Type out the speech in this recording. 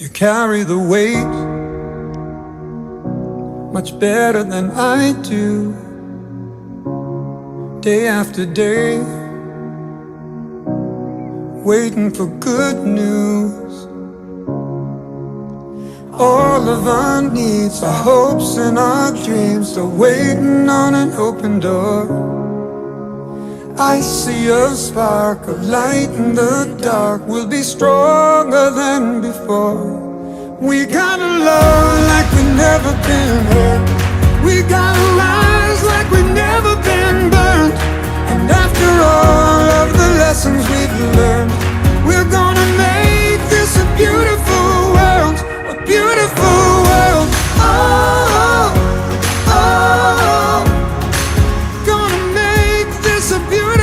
You carry the weight much better than I do. Day after day, waiting for good news. All of our needs, our hopes and our dreams are waiting on an open door. I see a spark of light in the dark. We'll be stronger than before. We gotta love like we've never been hurt. We gotta rise like we've never been burned. And after all of